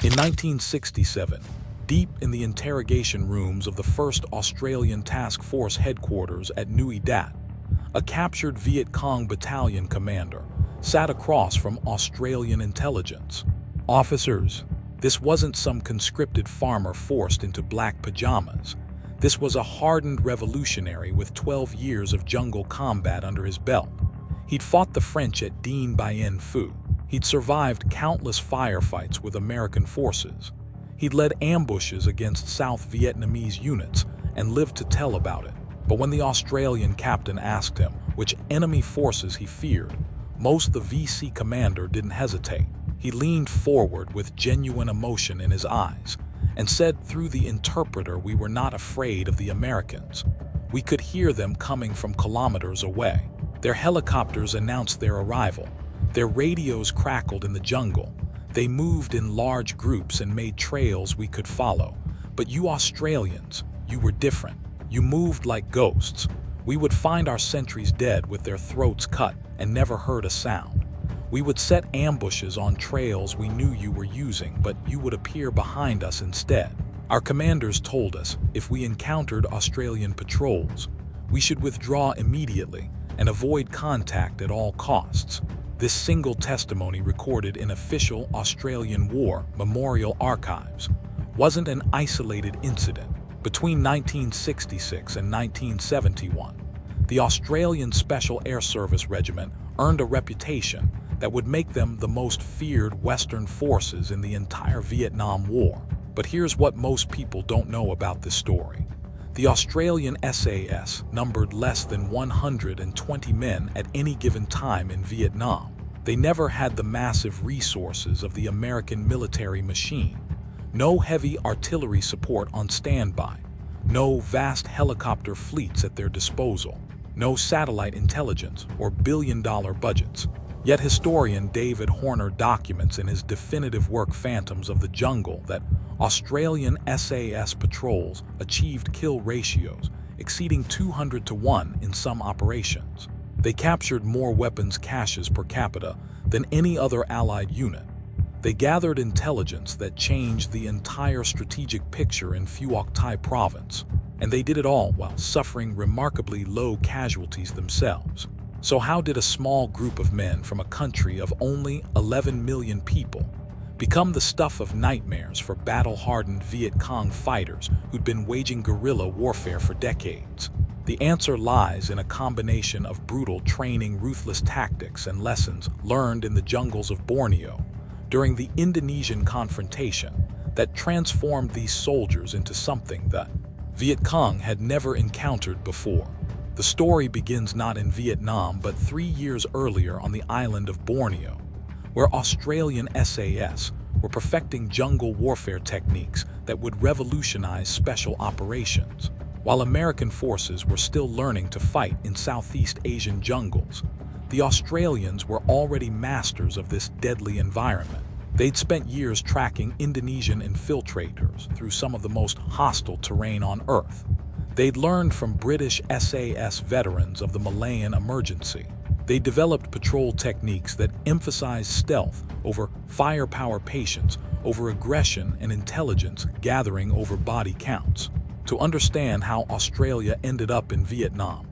In 1967, deep in the interrogation rooms of the 1st Australian Task Force headquarters at Nui Dat, a captured Viet Cong battalion commander sat across from Australian intelligence. "Officers, this wasn't some conscripted farmer forced into black pajamas. This was a hardened revolutionary with 12 years of jungle combat under his belt. He'd fought the French at Dien Bien Phu. He'd survived countless firefights with American forces. He'd led ambushes against South Vietnamese units and lived to tell about it. But when the Australian captain asked him which enemy forces he feared, most the VC commander didn't hesitate. He leaned forward with genuine emotion in his eyes and said through the interpreter we were not afraid of the Americans. We could hear them coming from kilometers away. Their helicopters announced their arrival. Their radios crackled in the jungle. They moved in large groups and made trails we could follow. But you Australians, you were different. You moved like ghosts. We would find our sentries dead with their throats cut and never heard a sound. We would set ambushes on trails we knew you were using, but you would appear behind us instead. Our commanders told us if we encountered Australian patrols, we should withdraw immediately and avoid contact at all costs." This single testimony, recorded in official Australian War memorial archives, wasn't an isolated incident. Between 1966 and 1971, the Australian Special Air Service Regiment earned a reputation that would make them the most feared Western forces in the entire Vietnam War. But here's what most people don't know about this story. The Australian SAS numbered less than 120 men at any given time in Vietnam. They never had the massive resources of the American military machine. No heavy artillery support on standby. No vast helicopter fleets at their disposal. No satellite intelligence or billion-dollar budgets. Yet historian David Horner documents in his definitive work Phantoms of the Jungle that Australian SAS patrols achieved kill ratios exceeding 200 to 1 in some operations. They captured more weapons caches per capita than any other Allied unit. They gathered intelligence that changed the entire strategic picture in Phuoc Tuy Province, and they did it all while suffering remarkably low casualties themselves. So how did a small group of men from a country of only 11 million people become the stuff of nightmares for battle-hardened Viet Cong fighters who'd been waging guerrilla warfare for decades? The answer lies in a combination of brutal training, ruthless tactics, and lessons learned in the jungles of Borneo during the Indonesian confrontation that transformed these soldiers into something the Viet Cong had never encountered before. The story begins not in Vietnam but 3 years earlier on the island of Borneo, where Australian SAS were perfecting jungle warfare techniques that would revolutionize special operations. While American forces were still learning to fight in Southeast Asian jungles, the Australians were already masters of this deadly environment. They'd spent years tracking Indonesian infiltrators through some of the most hostile terrain on Earth. They'd learned from British SAS veterans of the Malayan emergency. They developed patrol techniques that emphasized stealth over firepower, patience over aggression, and intelligence gathering over body counts. To understand how Australia ended up in Vietnam,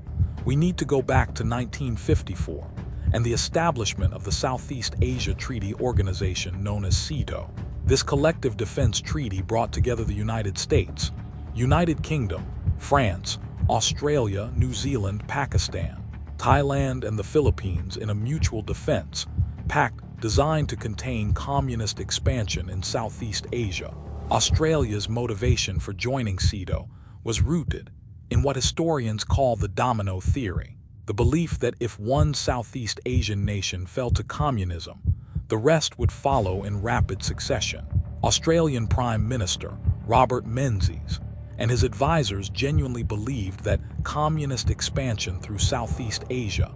we need to go back to 1954 and the establishment of the Southeast Asia Treaty Organization known as SEATO. This collective defense treaty brought together the United States, United Kingdom, France, Australia, New Zealand, Pakistan, Thailand, and the Philippines in a mutual defense pact designed to contain communist expansion in Southeast Asia. Australia's motivation for joining SEATO was rooted in what historians call the domino theory, the belief that if one Southeast Asian nation fell to communism, the rest would follow in rapid succession. Australian Prime Minister Robert Menzies and his advisors genuinely believed that communist expansion through Southeast Asia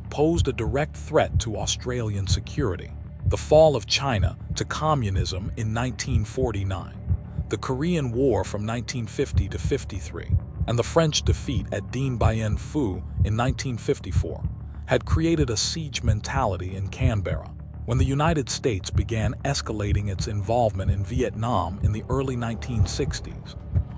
posed a direct threat to Australian security. The fall of China to communism in 1949, the Korean War from 1950 to 53, and the French defeat at Dien Bien Phu in 1954 had created a siege mentality in Canberra. When the United States began escalating its involvement in Vietnam in the early 1960s,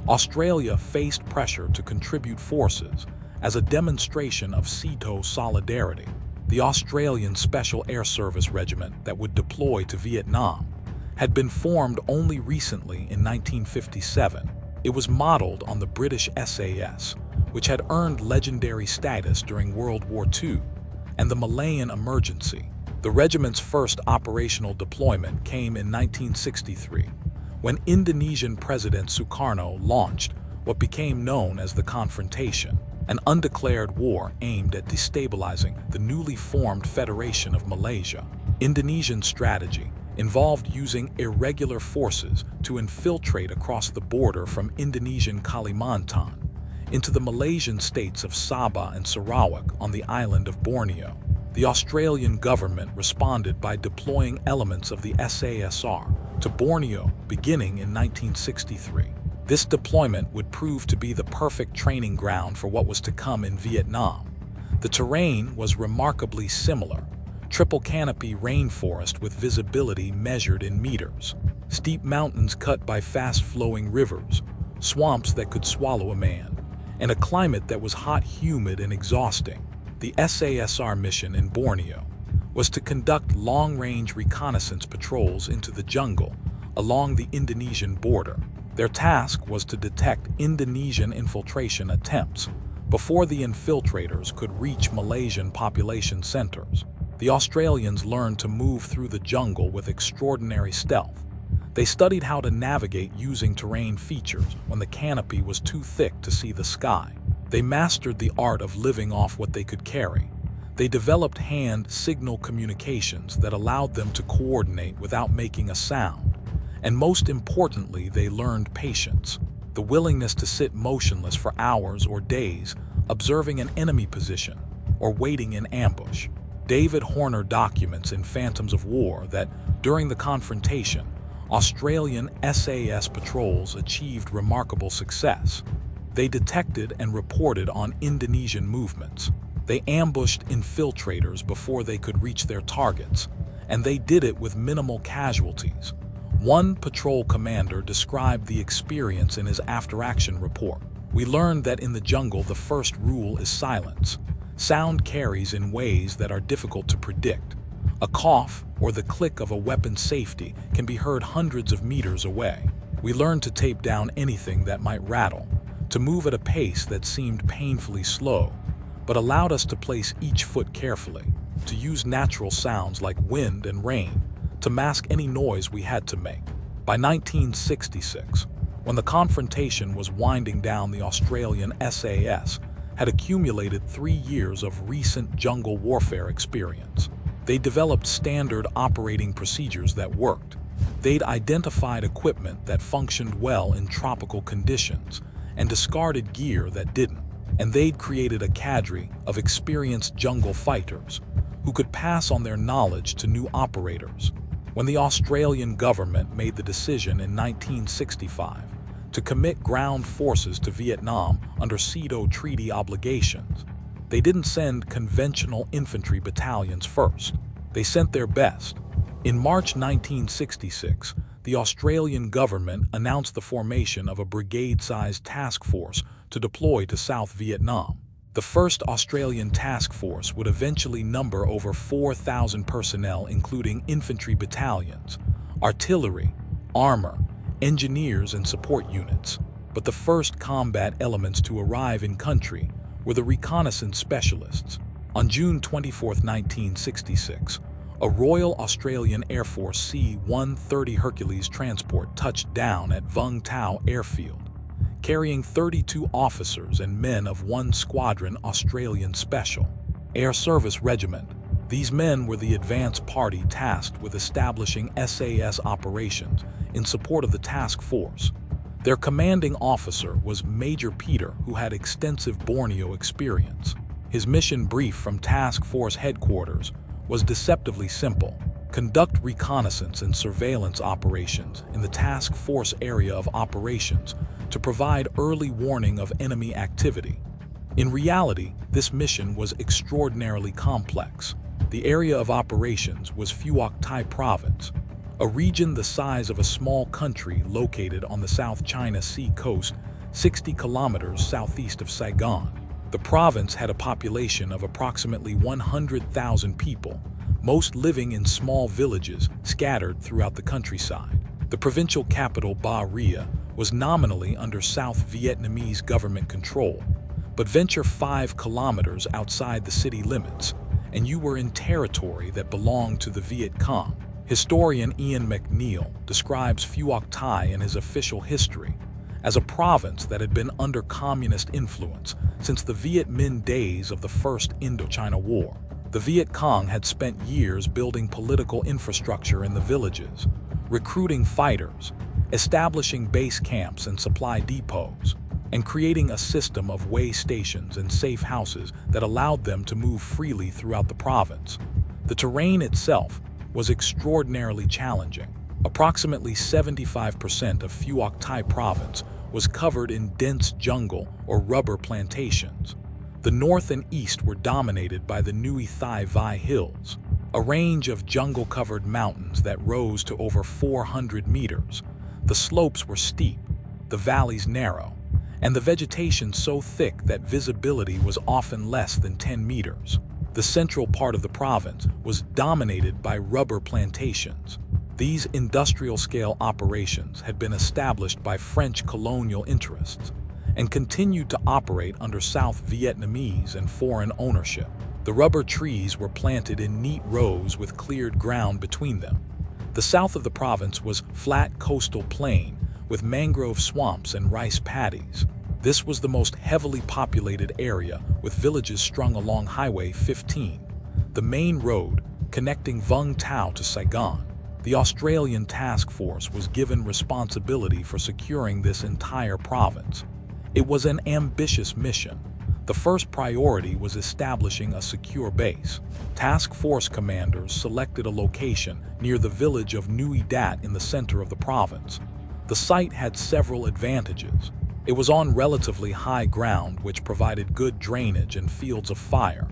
Australia faced pressure to contribute forces as a demonstration of SEATO solidarity. The Australian Special Air Service Regiment that would deploy to Vietnam had been formed only recently in 1957. It was modeled on the British SAS, which had earned legendary status during World War II and the Malayan Emergency. The regiment's first operational deployment came in 1963, when Indonesian President Sukarno launched what became known as the Confrontation, an undeclared war aimed at destabilizing the newly formed Federation of Malaysia. Indonesian strategy involved using irregular forces to infiltrate across the border from Indonesian Kalimantan into the Malaysian states of Sabah and Sarawak on the island of Borneo. The Australian government responded by deploying elements of the SASR to Borneo beginning in 1963. This deployment would prove to be the perfect training ground for what was to come in Vietnam. The terrain was remarkably similar: triple canopy rainforest with visibility measured in meters, steep mountains cut by fast-flowing rivers, swamps that could swallow a man, and a climate that was hot, humid, and exhausting. The SASR mission in Borneo was to conduct long-range reconnaissance patrols into the jungle along the Indonesian border. Their task was to detect Indonesian infiltration attempts before the infiltrators could reach Malaysian population centers. The Australians learned to move through the jungle with extraordinary stealth. They studied how to navigate using terrain features when the canopy was too thick to see the sky. They mastered the art of living off what they could carry. They developed hand signal communications that allowed them to coordinate without making a sound. And most importantly, they learned patience, the willingness to sit motionless for hours or days, observing an enemy position or waiting in ambush. David Horner documents in Phantoms of War that, during the confrontation, Australian SAS patrols achieved remarkable success. They detected and reported on Indonesian movements. They ambushed infiltrators before they could reach their targets, and they did it with minimal casualties. One patrol commander described the experience in his after-action report. "We learned that in the jungle the first rule is silence. Sound carries in ways that are difficult to predict. A cough or the click of a weapon's safety can be heard hundreds of meters away. We learned to tape down anything that might rattle, to move at a pace that seemed painfully slow, but allowed us to place each foot carefully, to use natural sounds like wind and rain, to mask any noise we had to make." By 1966, when the confrontation was winding down, the Australian SAS had accumulated 3 years of recent jungle warfare experience. They developed standard operating procedures that worked. They'd identified equipment that functioned well in tropical conditions and discarded gear that didn't. And they'd created a cadre of experienced jungle fighters who could pass on their knowledge to new operators. When the Australian government made the decision in 1965 to commit ground forces to Vietnam under SEATO treaty obligations, they didn't send conventional infantry battalions first. They sent their best. In March 1966, the Australian government announced the formation of a brigade-sized task force to deploy to South Vietnam. The first Australian task force would eventually number over 4,000 personnel, including infantry battalions, artillery, armor, engineers, and support units. But the first combat elements to arrive in country were the reconnaissance specialists. On June 24, 1966, a Royal Australian Air Force C-130 Hercules transport touched down at Vung Tau Airfield, carrying 32 officers and men of 1 Squadron Australian Special Air Service Regiment. These men were the advance party tasked with establishing SAS operations in support of the task force. Their commanding officer was Major Peter, who had extensive Borneo experience. His mission brief from Task Force headquarters was deceptively simple: conduct reconnaissance and surveillance operations in the task force area of operations to provide early warning of enemy activity. In reality, this mission was extraordinarily complex. The area of operations was Phuoc Tuy Province, a region the size of a small country located on the South China Sea coast, 60 kilometers southeast of Saigon. The province had a population of approximately 100,000 people, most living in small villages scattered throughout the countryside. The provincial capital Ba Ria was nominally under South Vietnamese government control, but venture 5 kilometers outside the city limits, and you were in territory that belonged to the Viet Cong. Historian Ian McNeill describes Phuoc Tuy in his official history as a province that had been under communist influence since the Viet Minh days of the First Indochina War. The Viet Cong had spent years building political infrastructure in the villages, recruiting fighters, establishing base camps and supply depots, and creating a system of way stations and safe houses that allowed them to move freely throughout the province. The terrain itself was extraordinarily challenging. Approximately 75% of Phuoc Tuy Province was covered in dense jungle or rubber plantations. The north and east were dominated by the Nui Dat Hills, a range of jungle-covered mountains that rose to over 400 meters. The slopes were steep, the valleys narrow, and the vegetation so thick that visibility was often less than 10 meters. The central part of the province was dominated by rubber plantations. These industrial-scale operations had been established by French colonial interests and continued to operate under South Vietnamese and foreign ownership. The rubber trees were planted in neat rows with cleared ground between them. The south of the province was flat coastal plain with mangrove swamps and rice paddies. This was the most heavily populated area, with villages strung along Highway 15, the main road connecting Vung Tau to Saigon. The Australian task force was given responsibility for securing this entire province. It was an ambitious mission. The first priority was establishing a secure base. Task force commanders selected a location near the village of Nui Dat in the center of the province. The site had several advantages. It was on relatively high ground, which provided good drainage and fields of fire.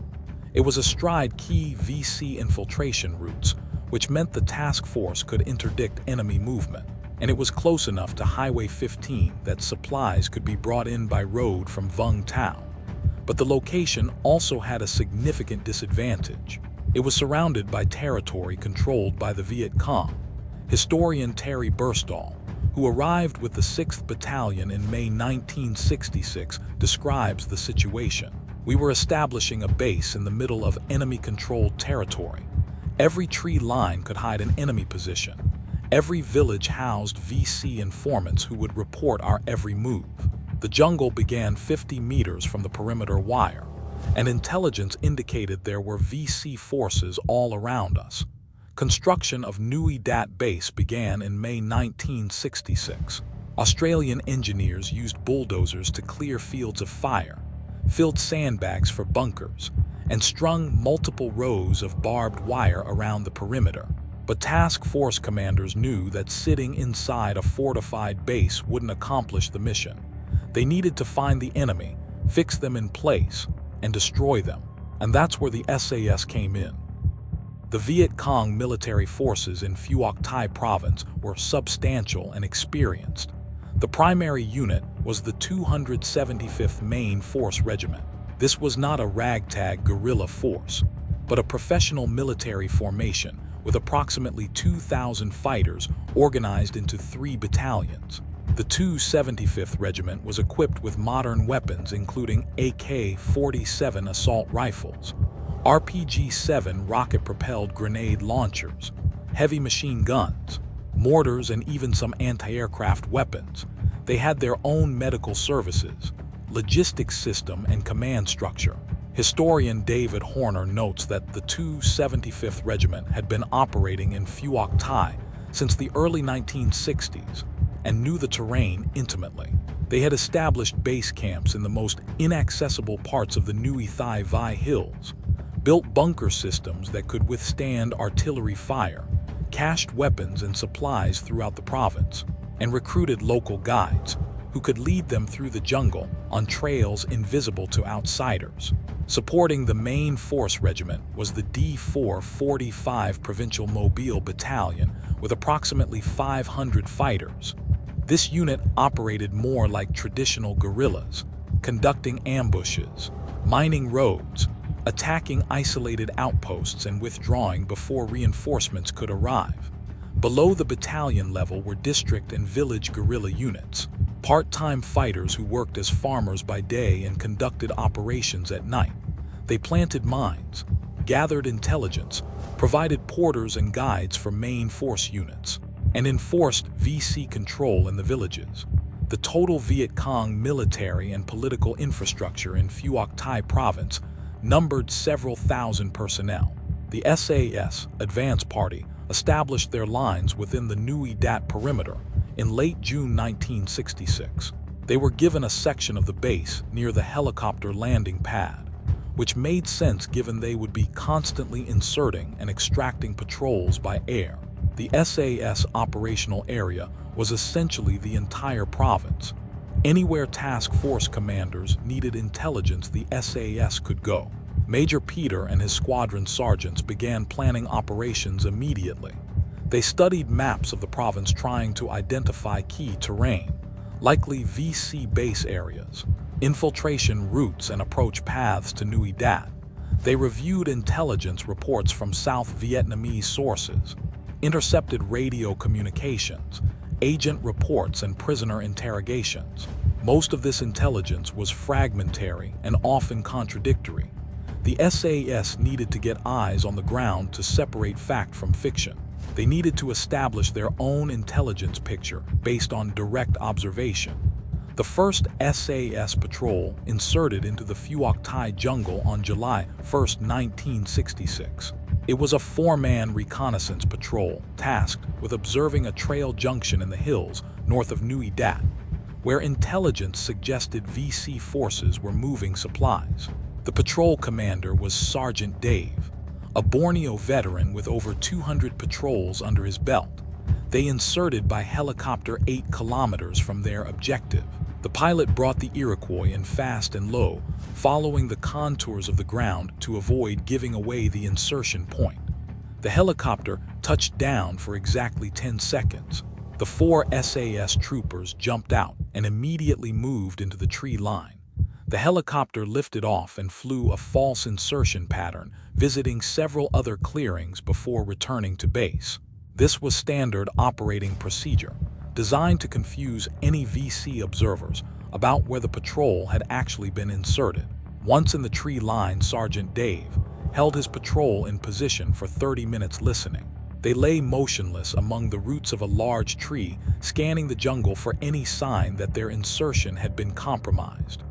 It was astride key VC infiltration routes, which meant the task force could interdict enemy movement. And it was close enough to Highway 15 that supplies could be brought in by road from Vung Tau. But the location also had a significant disadvantage. It was surrounded by territory controlled by the Viet Cong. Historian Terry Burstall, who arrived with the 6th Battalion in May 1966, describes the situation. We were establishing a base in the middle of enemy-controlled territory. Every tree line could hide an enemy position. Every village housed VC informants who would report our every move. The jungle began 50 meters from the perimeter wire, and intelligence indicated there were VC forces all around us. Construction of Nui Dat base began in May 1966. Australian engineers used bulldozers to clear fields of fire, filled sandbags for bunkers, and strung multiple rows of barbed wire around the perimeter. But task force commanders knew that sitting inside a fortified base wouldn't accomplish the mission. They needed to find the enemy, fix them in place, and destroy them. And that's where the SAS came in. The Viet Cong military forces in Phuoc Tuy Province were substantial and experienced. The primary unit was the 275th Main Force Regiment. This was not a ragtag guerrilla force, but a professional military formation with approximately 2,000 fighters organized into 3 battalions. The 275th Regiment was equipped with modern weapons including AK-47 assault rifles, RPG-7 rocket-propelled grenade launchers, heavy machine guns, mortars, and even some anti-aircraft weapons. They had their own medical services, logistics system, and command structure. Historian David Horner notes that the 275th Regiment had been operating in Phuoc Tuy since the early 1960s and knew the terrain intimately. They had established base camps in the most inaccessible parts of the Nui Dat Hills, built bunker systems that could withstand artillery fire, cached weapons and supplies throughout the province, and recruited local guides who could lead them through the jungle on trails invisible to outsiders. Supporting the main force regiment was the D445 Provincial Mobile Battalion with approximately 500 fighters. This unit operated more like traditional guerrillas, conducting ambushes, mining roads, attacking isolated outposts and withdrawing before reinforcements could arrive. Below the battalion level were district and village guerrilla units, part-time fighters who worked as farmers by day and conducted operations at night. They planted mines, gathered intelligence, provided porters and guides for main force units, and enforced VC control in the villages. The total Viet Cong military and political infrastructure in Phuoc Tuy Province numbered several thousand personnel. The SAS Advance Party established their lines within the Nui Dat perimeter in late June 1966. They were given a section of the base near the helicopter landing pad, which made sense given they would be constantly inserting and extracting patrols by air. The SAS operational area was essentially the entire province. Anywhere task force commanders needed intelligence, the SAS could go. Major Peter and his squadron sergeants began planning operations immediately. They studied maps of the province trying to identify key terrain, likely VC base areas, infiltration routes and approach paths to Nui Dat. They reviewed intelligence reports from South Vietnamese sources, intercepted radio communications, agent reports and prisoner interrogations. Most of this intelligence was fragmentary and often contradictory. The SAS needed to get eyes on the ground to separate fact from fiction. They needed to establish their own intelligence picture based on direct observation. The first SAS patrol inserted into the Phuoc Tuy jungle on July 1, 1966. It was a four-man reconnaissance patrol tasked with observing a trail junction in the hills north of Nui Dat, where intelligence suggested VC forces were moving supplies. The patrol commander was Sergeant Dave, a Borneo veteran with over 200 patrols under his belt. They inserted by helicopter 8 kilometers from their objective. The pilot brought the Iroquois in fast and low, following the contours of the ground to avoid giving away the insertion point. The helicopter touched down for exactly 10 seconds. The 4 SAS troopers jumped out and immediately moved into the tree line. The helicopter lifted off and flew a false insertion pattern, visiting several other clearings before returning to base. This was standard operating procedure, designed to confuse any VC observers about where the patrol had actually been inserted. Once in the tree line, Sergeant Dave held his patrol in position for 30 minutes listening. They lay motionless among the roots of a large tree, scanning the jungle for any sign that their insertion had been compromised.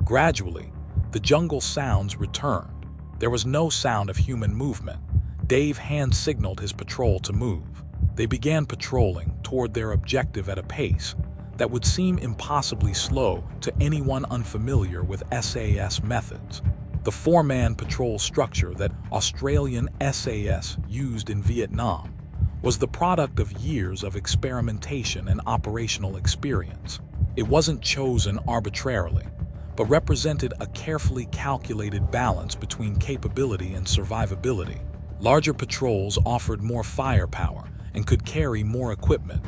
Gradually, the jungle sounds returned. There was no sound of human movement. Dave hand-signaled his patrol to move. They began patrolling toward their objective at a pace that would seem impossibly slow to anyone unfamiliar with SAS methods. The four-man patrol structure that Australian SAS used in Vietnam was the product of years of experimentation and operational experience. It wasn't chosen arbitrarily, but represented a carefully calculated balance between capability and survivability. Larger patrols offered more firepower and could carry more equipment,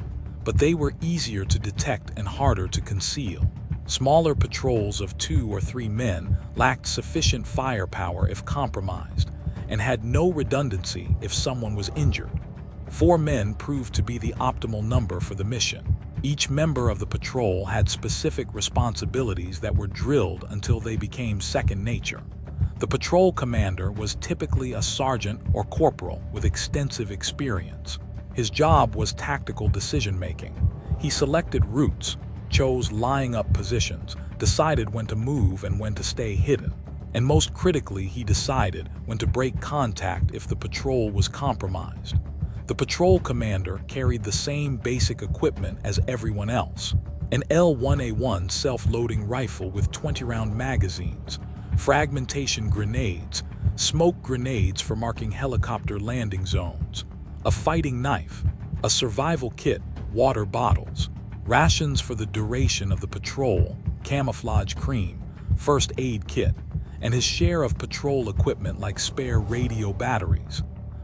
but they were easier to detect and harder to conceal. Smaller patrols of 2 or 3 men lacked sufficient firepower if compromised, and had no redundancy if someone was injured. 4 men proved to be the optimal number for the mission. Each member of the patrol had specific responsibilities that were drilled until they became second nature. The patrol commander was typically a sergeant or corporal with extensive experience. His job was tactical decision-making. He selected routes, chose lying-up positions, decided when to move and when to stay hidden, and most critically, he decided when to break contact if the patrol was compromised. The patrol commander carried the same basic equipment as everyone else: an L1A1 self-loading rifle with 20-round magazines, fragmentation grenades, smoke grenades for marking helicopter landing zones, a fighting knife, a survival kit, water bottles, rations for the duration of the patrol, camouflage cream, first aid kit, and his share of patrol equipment like spare radio batteries.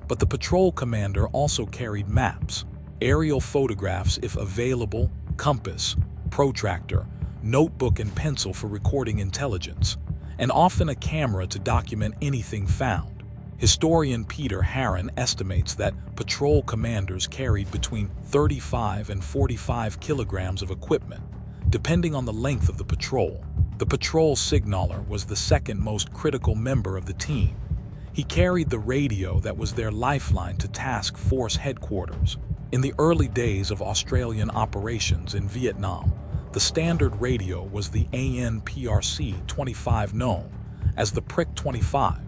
But the patrol commander also carried maps, aerial photographs if available, compass, protractor, notebook and pencil for recording intelligence, and often a camera to document anything found. Historian Peter Harron estimates that patrol commanders carried between 35 and 45 kilograms of equipment, depending on the length of the patrol. The patrol signaller was the second most critical member of the team. He carried the radio that was their lifeline to task force headquarters. In the early days of Australian operations in Vietnam, the standard radio was the ANPRC-25, known as the Prick 25.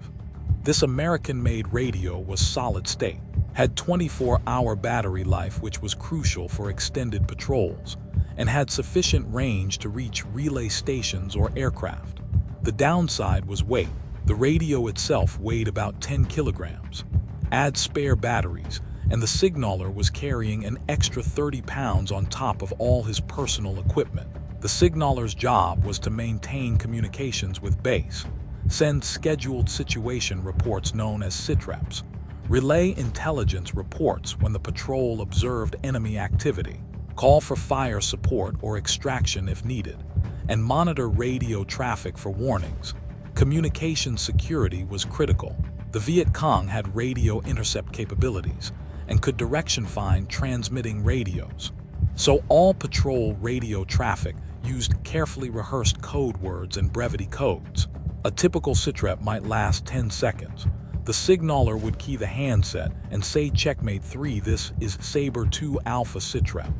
This American-made radio was solid-state, had 24-hour battery life, which was crucial for extended patrols, and had sufficient range to reach relay stations or aircraft. The downside was weight. The radio itself weighed about 10 kilograms. Add spare batteries, and the signaller was carrying an extra 30 pounds on top of all his personal equipment. The signaller's job was to maintain communications with base, send scheduled situation reports known as SITREPs, relay intelligence reports when the patrol observed enemy activity, call for fire support or extraction if needed, and monitor radio traffic for warnings. Communication security was critical. The Viet Cong had radio intercept capabilities and could direction find transmitting radios. So all patrol radio traffic used carefully rehearsed code words and brevity codes. A typical SITREP might last 10 seconds. The signaller would key the handset and say checkmate 3, this is Sabre 2 Alpha SITREP.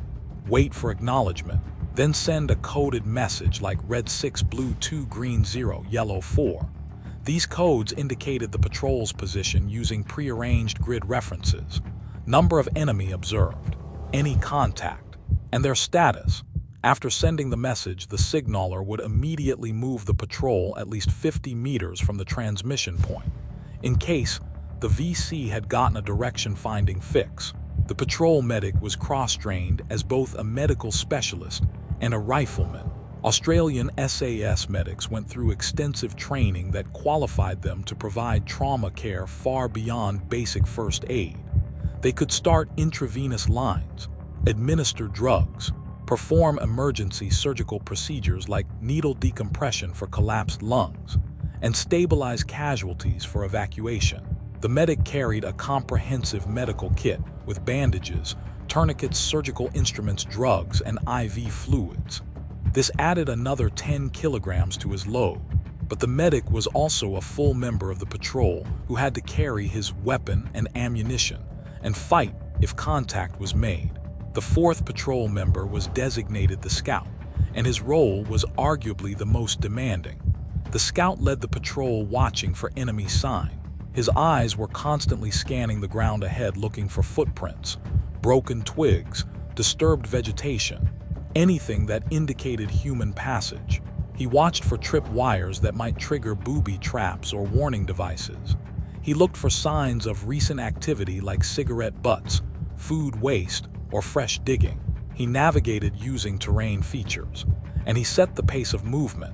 Wait for acknowledgement, then send a coded message like red 6, blue 2, green 0, yellow 4. These codes indicated the patrol's position using prearranged grid references, number of enemy observed, any contact, and their status. After sending the message, the signaller would immediately move the patrol at least 50 meters from the transmission point. In case the VC had gotten a direction-finding fix, the patrol medic was cross-trained as both a medical specialist and a rifleman. Australian SAS medics went through extensive training that qualified them to provide trauma care far beyond basic first aid. They could start intravenous lines, administer drugs, perform emergency surgical procedures like needle decompression for collapsed lungs, and stabilize casualties for evacuation. The medic carried a comprehensive medical kit with bandages, tourniquets, surgical instruments, drugs, and IV fluids. This added another 10 kilograms to his load, but the medic was also a full member of the patrol who had to carry his weapon and ammunition and fight if contact was made. The fourth patrol member was designated the scout, and his role was arguably the most demanding. The scout led the patrol watching for enemy sign. His eyes were constantly scanning the ground ahead looking for footprints, broken twigs, disturbed vegetation, anything that indicated human passage. He watched for trip wires that might trigger booby traps or warning devices. He looked for signs of recent activity like cigarette butts, food waste, or fresh digging. He navigated using terrain features, and he set the pace of movement.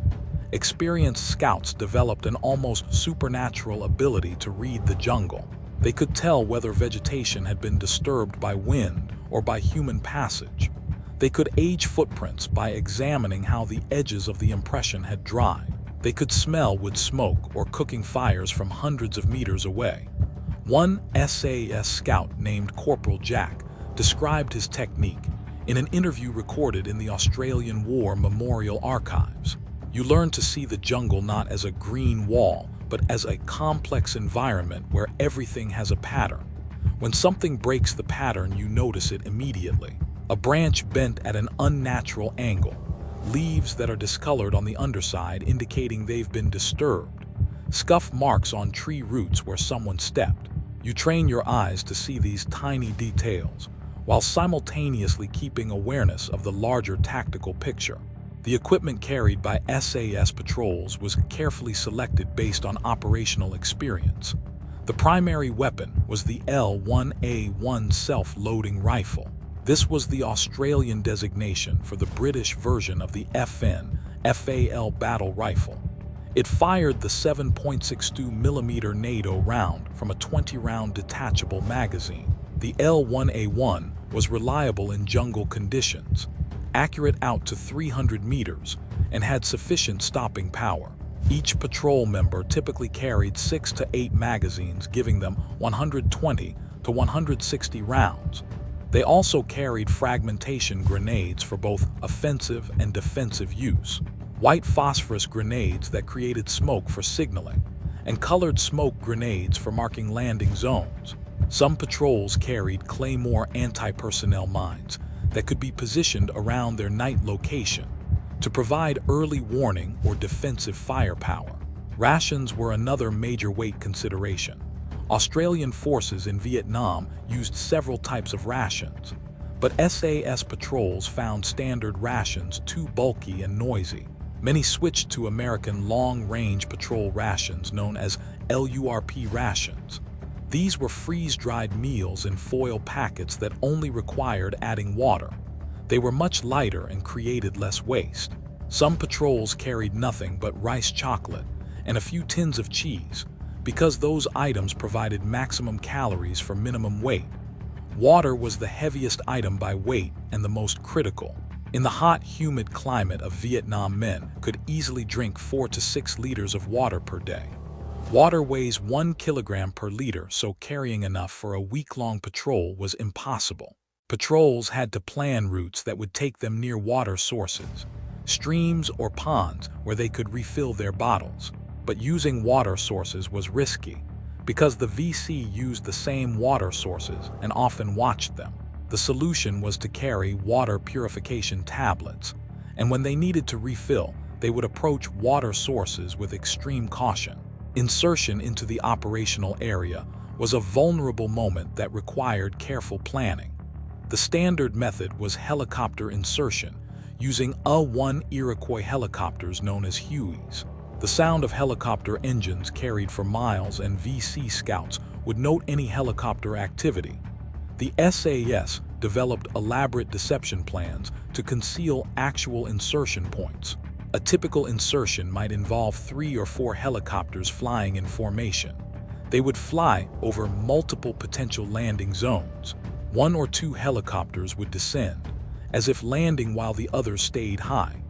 Experienced scouts developed an almost supernatural ability to read the jungle. They could tell whether vegetation had been disturbed by wind or by human passage. They could age footprints by examining how the edges of the impression had dried. They could smell wood smoke or cooking fires from hundreds of meters away. One SAS scout named Corporal Jack described his technique in an interview recorded in the Australian War Memorial Archives. You learn to see the jungle not as a green wall, but as a complex environment where everything has a pattern. When something breaks the pattern, you notice it immediately. A branch bent at an unnatural angle, leaves that are discolored on the underside indicating they've been disturbed, scuff marks on tree roots where someone stepped. You train your eyes to see these tiny details, while simultaneously keeping awareness of the larger tactical picture. The equipment carried by SAS patrols was carefully selected based on operational experience. The primary weapon was the L1A1 self-loading rifle. This was the Australian designation for the British version of the FN FAL battle rifle. It fired the 7.62mm NATO round from a 20-round detachable magazine. The L-1A1 was reliable in jungle conditions, accurate out to 300 meters, and had sufficient stopping power. Each patrol member typically carried 6 to 8 magazines, giving them 120 to 160 rounds. They also carried fragmentation grenades for both offensive and defensive use, white phosphorus grenades that created smoke for signaling, and colored smoke grenades for marking landing zones. Some patrols carried Claymore anti-personnel mines that could be positioned around their night location to provide early warning or defensive firepower. Rations were another major weight consideration. Australian forces in Vietnam used several types of rations, but SAS patrols found standard rations too bulky and noisy. Many switched to American long-range patrol rations known as LURP rations. These were freeze-dried meals in foil packets that only required adding water. They were much lighter and created less waste. Some patrols carried nothing but rice chocolate and a few tins of cheese, because those items provided maximum calories for minimum weight. Water was the heaviest item by weight and the most critical. In the hot, humid climate of Vietnam, men could easily drink 4 to 6 liters of water per day. Water weighs 1 kilogram per liter, so carrying enough for a week-long patrol was impossible. Patrols had to plan routes that would take them near water sources, streams or ponds where they could refill their bottles. But using water sources was risky, because the VC used the same water sources and often watched them. The solution was to carry water purification tablets, and when they needed to refill, they would approach water sources with extreme caution. Insertion into the operational area was a vulnerable moment that required careful planning. The standard method was helicopter insertion, using A-1 Iroquois helicopters known as Hueys. The sound of helicopter engines carried for miles, and VC scouts would note any helicopter activity. The SAS developed elaborate deception plans to conceal actual insertion points. A typical insertion might involve 3 or 4 helicopters flying in formation. They would fly over multiple potential landing zones. 1 or 2 helicopters would descend, as if landing while the others stayed high.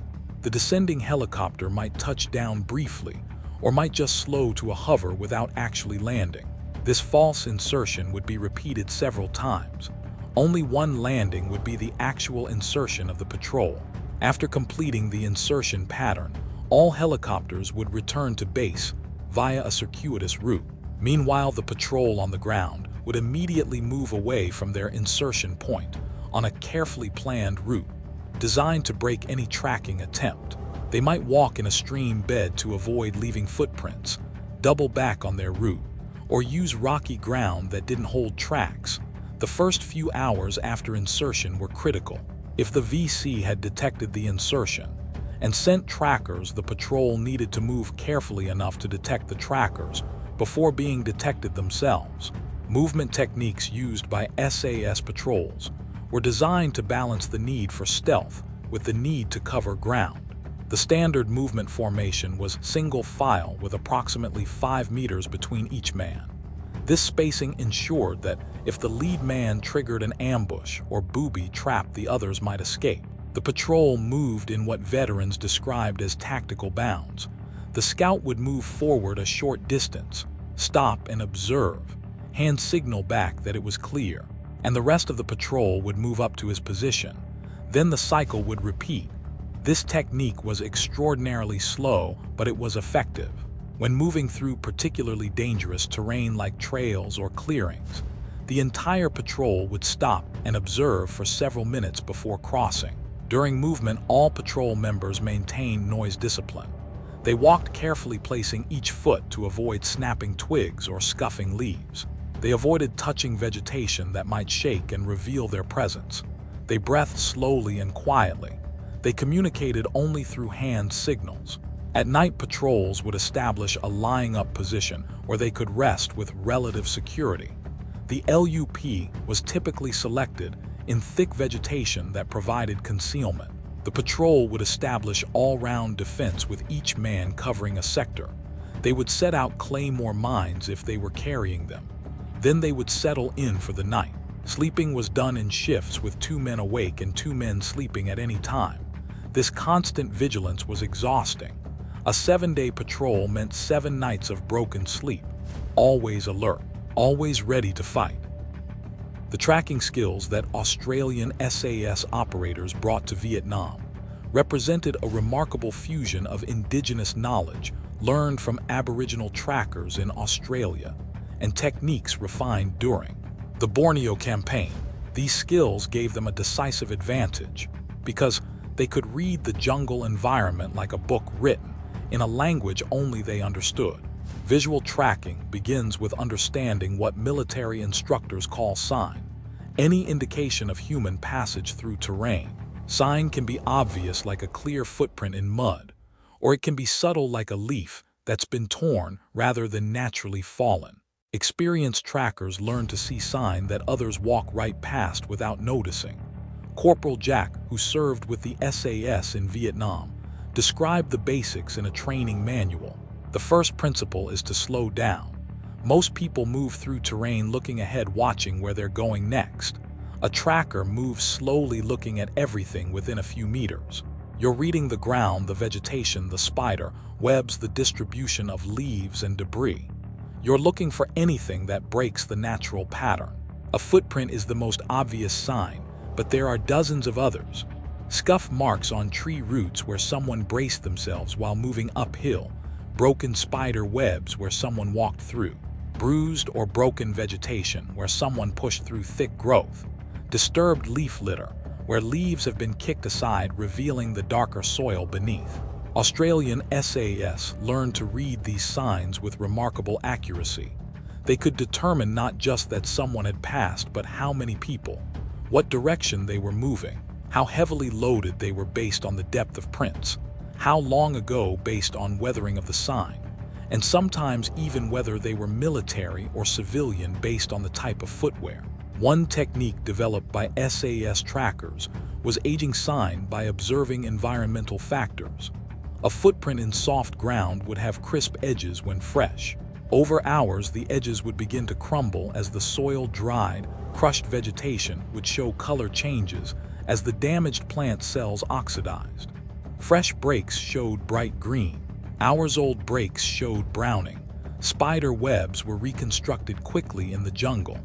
The descending helicopter might touch down briefly, or might just slow to a hover without actually landing. This false insertion would be repeated several times. Only one landing would be the actual insertion of the patrol. After completing the insertion pattern, all helicopters would return to base via a circuitous route. Meanwhile, the patrol on the ground would immediately move away from their insertion point on a carefully planned route, designed to break any tracking attempt. They might walk in a stream bed to avoid leaving footprints, double back on their route, or use rocky ground that didn't hold tracks. The first few hours after insertion were critical. If the VC had detected the insertion and sent trackers, the patrol needed to move carefully enough to detect the trackers before being detected themselves. Movement techniques used by SAS patrols were designed to balance the need for stealth with the need to cover ground. The standard movement formation was single file with approximately 5 meters between each man. This spacing ensured that if the lead man triggered an ambush or booby trap, the others might escape. The patrol moved in what veterans described as tactical bounds. The scout would move forward a short distance, stop and observe, hand signal back that it was clear, and the rest of the patrol would move up to his position. Then the cycle would repeat. This technique was extraordinarily slow, but it was effective. When moving through particularly dangerous terrain like trails or clearings, the entire patrol would stop and observe for several minutes before crossing. During movement, all patrol members maintained noise discipline. They walked carefully, placing each foot to avoid snapping twigs or scuffing leaves. They avoided touching vegetation that might shake and reveal their presence. They breathed slowly and quietly. They communicated only through hand signals. At night, patrols would establish a lying-up position where they could rest with relative security. The LUP was typically selected in thick vegetation that provided concealment. The patrol would establish all-round defense with each man covering a sector. They would set out claymore mines if they were carrying them. Then they would settle in for the night. Sleeping was done in shifts with 2 men awake and 2 men sleeping at any time. This constant vigilance was exhausting. A 7-day patrol meant 7 nights of broken sleep, always alert, always ready to fight. The tracking skills that Australian SAS operators brought to Vietnam represented a remarkable fusion of indigenous knowledge learned from Aboriginal trackers in Australia and techniques refined during the Borneo campaign. These skills gave them a decisive advantage because they could read the jungle environment like a book written in a language only they understood. Visual tracking begins with understanding what military instructors call sign, any indication of human passage through terrain. Sign can be obvious like a clear footprint in mud, or it can be subtle like a leaf that's been torn rather than naturally fallen. Experienced trackers learn to see sign that others walk right past without noticing. Corporal Jack, who served with the SAS in Vietnam, described the basics in a training manual. The first principle is to slow down. Most people move through terrain looking ahead, watching where they're going next. A tracker moves slowly, looking at everything within a few meters. You're reading the ground, the vegetation, the spider webs, the distribution of leaves and debris. You're looking for anything that breaks the natural pattern. A footprint is the most obvious sign, but there are dozens of others. Scuff marks on tree roots where someone braced themselves while moving uphill, broken spider webs where someone walked through, bruised or broken vegetation where someone pushed through thick growth, disturbed leaf litter where leaves have been kicked aside, revealing the darker soil beneath. Australian SAS learned to read these signs with remarkable accuracy. They could determine not just that someone had passed, but how many people, what direction they were moving, how heavily loaded they were based on the depth of prints, how long ago based on weathering of the sign, and sometimes even whether they were military or civilian based on the type of footwear. One technique developed by SAS trackers was aging sign by observing environmental factors. A footprint in soft ground would have crisp edges when fresh. Over hours, the edges would begin to crumble as the soil dried. Crushed vegetation would show color changes as the damaged plant cells oxidized. Fresh breaks showed bright green. Hours-old breaks showed browning. Spider webs were reconstructed quickly in the jungle.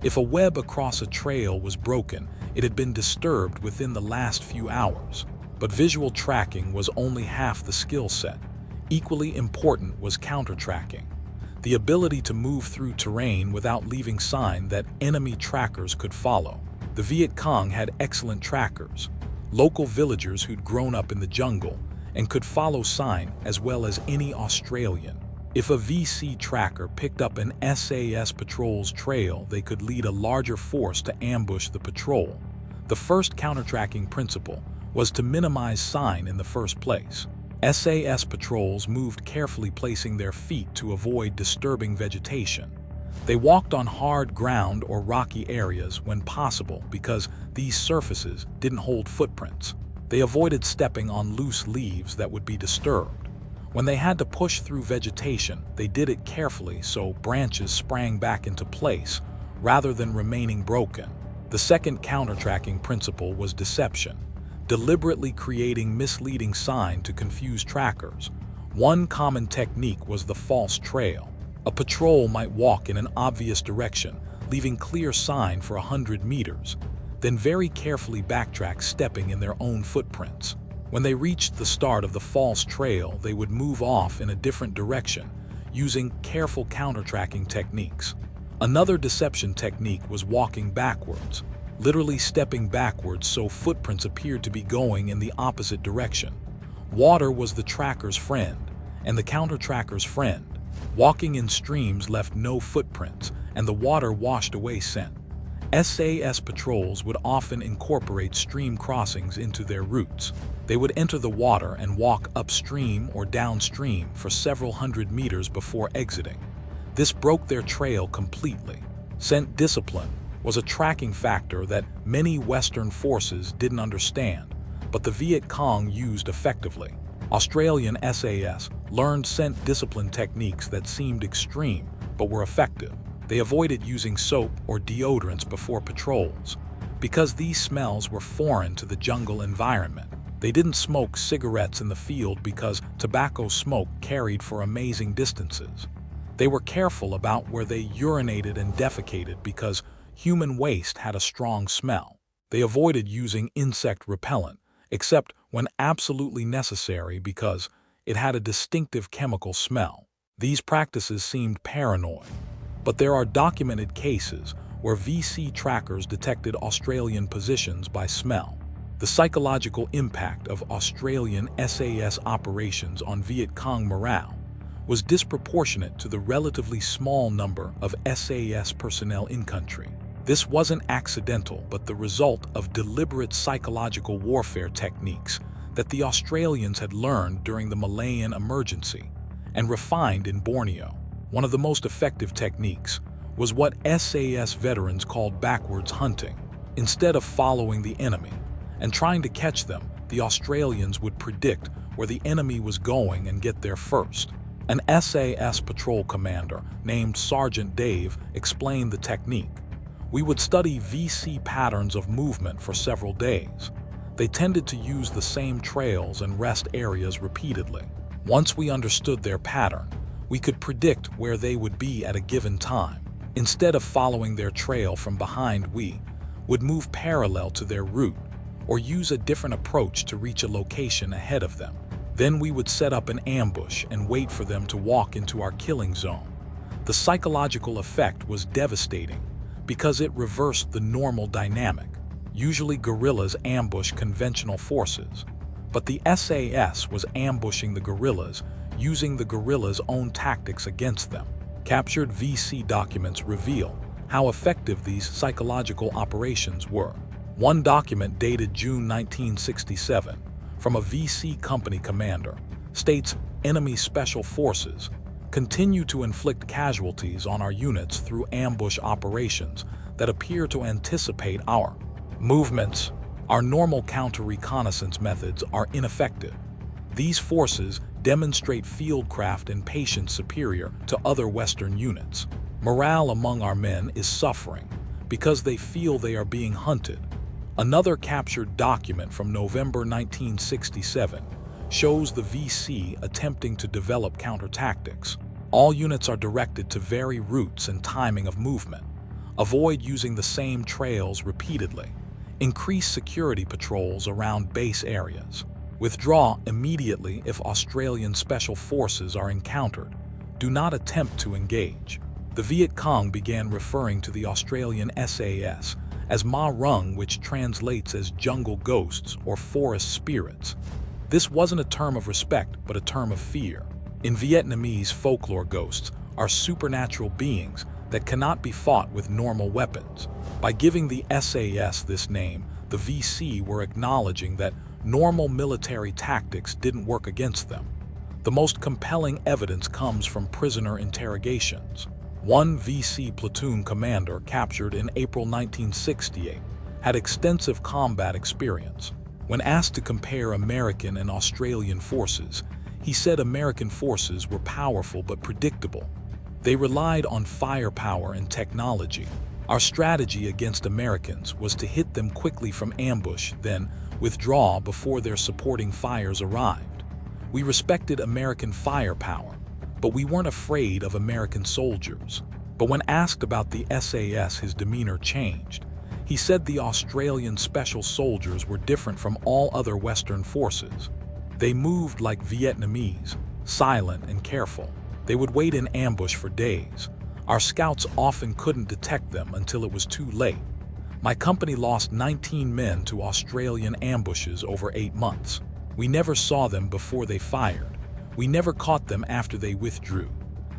If a web across a trail was broken, it had been disturbed within the last few hours. But visual tracking was only half the skill set. Equally important was counter-tracking, the ability to move through terrain without leaving sign that enemy trackers could follow. The Viet Cong had excellent trackers, local villagers who'd grown up in the jungle and could follow sign as well as any Australian. If a VC tracker picked up an SAS patrol's trail, they could lead a larger force to ambush the patrol. The first counter-tracking principle was to minimize sign in the first place. SAS patrols moved carefully, placing their feet to avoid disturbing vegetation. They walked on hard ground or rocky areas when possible because these surfaces didn't hold footprints. They avoided stepping on loose leaves that would be disturbed. When they had to push through vegetation, they did it carefully so branches sprang back into place rather than remaining broken. The second counter-tracking principle was deception, deliberately creating misleading sign to confuse trackers. One common technique was the false trail. A patrol might walk in an obvious direction, leaving clear sign for 100 meters, then very carefully backtrack, stepping in their own footprints. When they reached the start of the false trail, they would move off in a different direction, using careful counter-tracking techniques. Another deception technique was walking backwards, literally stepping backwards so footprints appeared to be going in the opposite direction. Water was the tracker's friend and the counter-tracker's friend. Walking in streams left no footprints, and the water washed away scent. SAS patrols would often incorporate stream crossings into their routes. They would enter the water and walk upstream or downstream for several hundred meters before exiting. This broke their trail completely. Scent discipline was a tracking factor that many Western forces didn't understand. but the Viet Cong used effectively. Australian SAS learned scent discipline techniques that seemed extreme but were effective. They avoided using soap or deodorants before patrols because these smells were foreign to the jungle environment. They didn't smoke cigarettes in the field because tobacco smoke carried for amazing distances. They were careful about where they urinated and defecated because human waste had a strong smell. They avoided using insect repellent, except when absolutely necessary because it had a distinctive chemical smell. These practices seemed paranoid, but there are documented cases where VC trackers detected Australian positions by smell. The psychological impact of Australian SAS operations on Viet Cong morale was disproportionate to the relatively small number of SAS personnel in country. This wasn't accidental, but the result of deliberate psychological warfare techniques that the Australians had learned during the Malayan emergency and refined in Borneo. One of the most effective techniques was what SAS veterans called backwards hunting. Instead of following the enemy and trying to catch them, the Australians would predict where the enemy was going and get there first. An SAS patrol commander named Sergeant Dave explained the technique. We would study VC patterns of movement for several days. They tended to use the same trails and rest areas repeatedly. Once we understood their pattern, we could predict where they would be at a given time. Instead of following their trail from behind, we would move parallel to their route or use a different approach to reach a location ahead of them. Then we would set up an ambush and wait for them to walk into our killing zone. The psychological effect was devastating because it reversed the normal dynamic. Usually guerrillas ambush conventional forces, but the SAS was ambushing the guerrillas using the guerrillas' own tactics against them. Captured VC documents reveal how effective these psychological operations were. One document dated June 1967 from a VC company commander states enemy special forces continue to inflict casualties on our units through ambush operations that appear to anticipate our movements. Our normal counter-reconnaissance methods are ineffective. These forces demonstrate fieldcraft and patience superior to other Western units. Morale among our men is suffering because they feel they are being hunted. Another captured document from November 1967 shows the VC attempting to develop counter-tactics. All units are directed to vary routes and timing of movement. Avoid using the same trails repeatedly. Increase security patrols around base areas. Withdraw immediately if Australian special forces are encountered. Do not attempt to engage. The Viet Cong began referring to the Australian SAS as Ma Rung, which translates as jungle ghosts or forest spirits. This wasn't a term of respect, but a term of fear. In Vietnamese folklore, ghosts are supernatural beings that cannot be fought with normal weapons. By giving the SAS this name, the VC were acknowledging that normal military tactics didn't work against them. The most compelling evidence comes from prisoner interrogations. One VC platoon commander captured in April 1968 had extensive combat experience. When asked to compare American and Australian forces, he said American forces were powerful but predictable. They relied on firepower and technology. Our strategy against Americans was to hit them quickly from ambush, then withdraw before their supporting fires arrived. We respected American firepower, but we weren't afraid of American soldiers. But when asked about the SAS, his demeanor changed. He said the Australian special soldiers were different from all other Western forces. They moved like Vietnamese, silent and careful. They would wait in ambush for days. Our scouts often couldn't detect them until it was too late. My company lost 19 men to Australian ambushes over 8 months. We never saw them before they fired. We never caught them after they withdrew.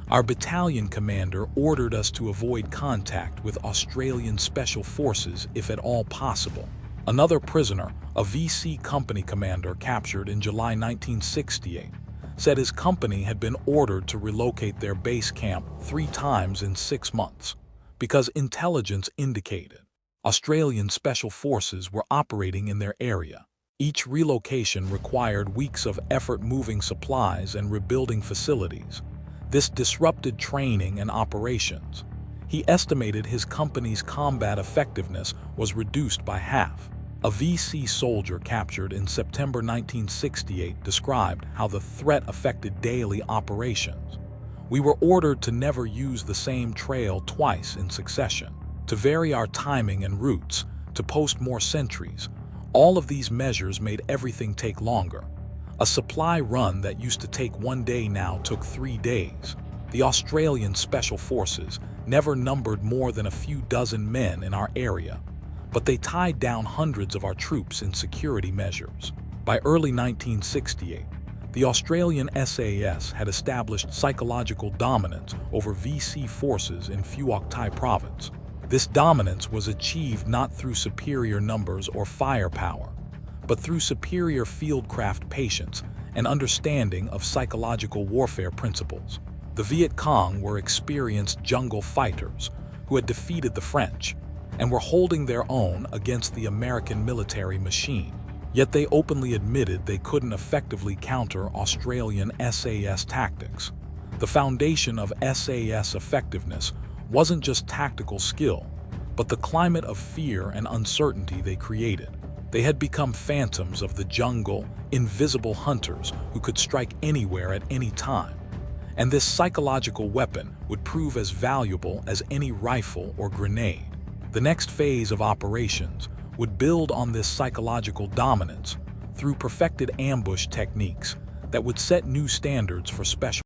Our battalion commander ordered us to avoid contact with Australian special forces if at all possible. Another prisoner, a VC company commander captured in July 1968, said his company had been ordered to relocate their base camp 3 times in 6 months because intelligence indicated Australian special forces were operating in their area. Each relocation required weeks of effort moving supplies and rebuilding facilities. This disrupted training and operations. He estimated his company's combat effectiveness was reduced by half. A VC soldier captured in September 1968 described how the threat affected daily operations. We were ordered to never use the same trail twice in succession, to vary our timing and routes, to post more sentries. All of these measures made everything take longer. A supply run that used to take 1 day now took 3 days. The Australian Special Forces never numbered more than a few dozen men in our area, but they tied down hundreds of our troops in security measures. By early 1968, the Australian SAS had established psychological dominance over VC forces in Phuoc Tuy Province. This dominance was achieved not through superior numbers or firepower, but through superior fieldcraft patience and understanding of psychological warfare principles. The Viet Cong were experienced jungle fighters who had defeated the French and were holding their own against the American military machine. Yet they openly admitted they couldn't effectively counter Australian SAS tactics. The foundation of SAS effectiveness wasn't just tactical skill, but the climate of fear and uncertainty they created. They had become phantoms of the jungle, invisible hunters who could strike anywhere at any time. And this psychological weapon would prove as valuable as any rifle or grenade. The next phase of operations would build on this psychological dominance through perfected ambush techniques that would set new standards for special